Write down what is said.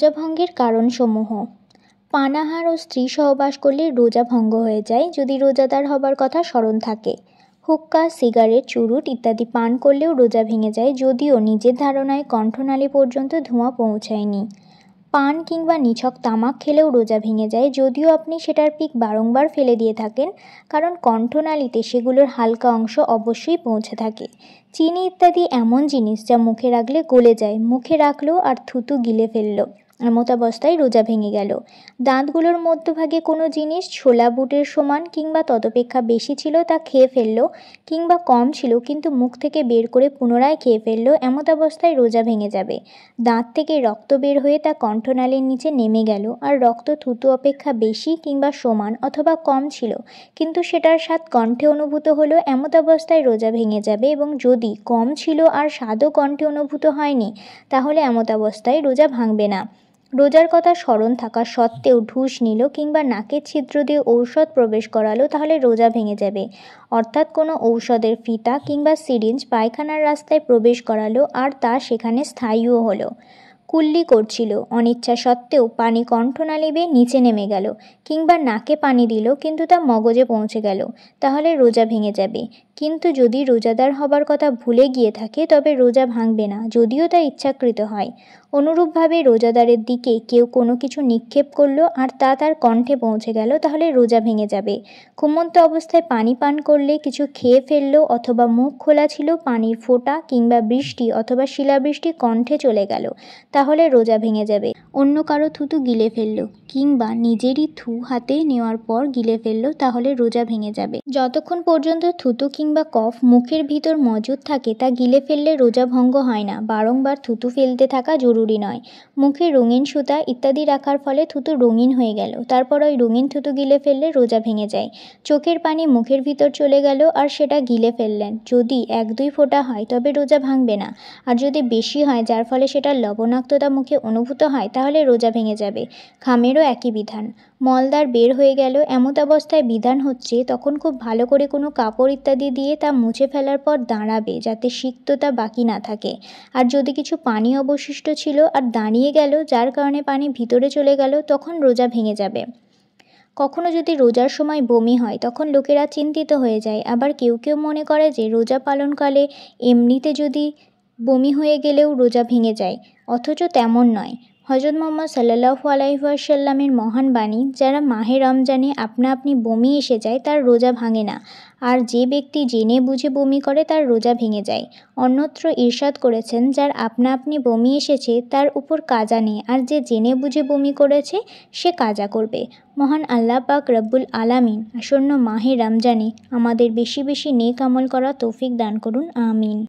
রোজা ভঙ্গের কারণসমূহ। পানাহার ও স্ত্রী সহবাস করলে রোজা ভঙ্গ হয়ে যায় যদি রোজাদার হবার কথা স্মরণ থাকে। হুক্কা, সিগারেট, চুরুট ইত্যাদি পান করলেও রোজা ভেঙে যায় যদিও নিজের ধারণায় কণ্ঠনালী পর্যন্ত ধোঁয়া পৌঁছায়নি। পান কিংবা নিছক তামাক খেলেও রোজা ভেঙে যায় যদিও আপনি সেটার পিক বারংবার ফেলে দিয়ে থাকেন, কারণ কণ্ঠনালীতে সেগুলোর হালকা অংশ অবশ্যই পৌঁছে থাকে। চিনি ইত্যাদি এমন জিনিস যা মুখে রাখলে গলে যায়, মুখে রাখলো আর থুতু গিলে ফেললো, এমতাবস্থায় রোজা ভেঙে গেল। দাঁতগুলোর মধ্যভাগে কোনো জিনিস ছোলা বুটের সমান কিংবা তদপেক্ষা বেশি ছিল তা খেয়ে ফেললো, কিংবা কম ছিল কিন্তু মুখ থেকে বের করে পুনরায় খেয়ে ফেললো, এমতাবস্থায় রোজা ভেঙে যাবে। দাঁত থেকে রক্ত বের হয়ে তা কণ্ঠনালীর নিচে নেমে গেল আর রক্ত থুতু অপেক্ষা বেশি কিংবা সমান অথবা কম ছিল কিন্তু সেটার স্বাদ কণ্ঠে অনুভূত হলো, এমতাবস্থায় রোজা ভেঙে যাবে। এবং যদি কম ছিল আর স্বাদও কণ্ঠে অনুভূত হয়নি তাহলে এমতাবস্থায় রোজা ভাঙবে না। রোজার কথা স্মরণ থাকা সত্ত্বেও ঢুস নিল কিংবা নাকের ছিদ্র দিয়ে ঔষধ প্রবেশ করালো তাহলে রোজা ভেঙে যাবে। অর্থাৎ কোনো ঔষধের ফিতা কিংবা সিরিঞ্জ পায়খানার রাস্তায় প্রবেশ করালো আর তা সেখানে স্থায়ীও হলো। কুল্লি করছিল, অনিচ্ছা সত্ত্বেও পানি কণ্ঠনালী বেয়ে নিচে নেমে গেল, কিংবা নাকে পানি দিল কিন্তু তা মগজে পৌঁছে গেল, তাহলে রোজা ভেঙে যাবে। কিন্তু যদি রোজাদার হবার কথা ভুলে গিয়ে থাকে তবে রোজা ভাঙবে না যদিও তা ইচ্ছাকৃত হয়। অনুরূপভাবে রোজাদারের দিকে কেউ কোনো কিছু নিক্ষেপ করলো আর তা তার কণ্ঠে পৌঁছে গেল তাহলে রোজা ভেঙে যাবে। ঘুমন্ত অবস্থায় পানি পান করলে কিছু খেয়ে ফেললো অথবা মুখ খোলা ছিল, পানির ফোঁটা কিংবা বৃষ্টি অথবা শিলাবৃষ্টি কণ্ঠে চলে গেল তাহলে রোজা ভেঙে যাবে। অন্য কারো থুতু গিলে ফেললো কিংবা নিজেরই থু হাতে নেওয়ার পর গিলে ফেললো তাহলে রোজা ভেঙে যাবে। যতক্ষণ পর্যন্ত থুতু কিংবা কফ মুখের ভিতর মজুদ থাকে তা গিলে ফেললে রোজা ভঙ্গ হয় না। বারংবার থুতু ফেলতে থাকা জরুরি নয়। মুখে রঙিন সুতা ইত্যাদি রাখার ফলে থুতু রঙিন হয়ে গেল, তারপর ওই রঙিন থুতু গিলে ফেললে রোজা ভেঙে যায়। চোখের পানি মুখের ভিতর চলে গেল আর সেটা গিলে ফেললেন, যদি 1-2 ফোঁটা হয় তবে রোজা ভাঙবে না। আর যদি বেশি হয় যার ফলে সেটার লবণাক্ততা মুখে অনুভূত হয় তাহলে রোজা ভেঙে যাবে। খামেরও একই বিধান। মলদ্বার বের হয়ে গেল, এমতাবস্থায় বিধান হচ্ছে তখন খুব ভালো করে কোনো কাপড় ইত্যাদি দিয়ে তা মুছে ফেলার পর দাঁড়াবে যাতে সিক্ততা বাকি না থাকে। আর যদি কিছু পানি অবশিষ্ট ছিল আর দাঁড়িয়ে গেল যার কারণে পানি ভিতরে চলে গেল তখন রোজা ভেঙে যাবে। কখনো যদি রোজার সময় বমি হয় তখন লোকেরা চিন্তিত হয়ে যায়। আবার কেউ কেউ মনে করে যে রোজা পালনকালে এমনিতে যদি বমি হয়ে গেলেও রোজা ভেঙে যায়, অথচ তেমন নয়। হজরত মুহাম্মদ সাল্লাল্লাহু আলাইহি ওয়াসাল্লামের মহান বাণী, যারা মাহে রমজানে আপনা আপনি বমি এসে যায় তার রোজা ভাঙে না, আর যে ব্যক্তি জেনে বুঝে বমি করে তার রোজা ভেঙে যায়। অন্যত্র ইরশাদ করেছেন, যার আপনা আপনি বমি এসেছে তার উপর কাজা নেই, আর যে জেনে বুঝে বমি করেছে সে কাজা করবে। মহান আল্লাহ পাক রব্বুল আলামিন আসন্ন মাহে রমজানে আমাদের বেশি বেশি নেক আমল করা তৌফিক দান করুন, আমিন।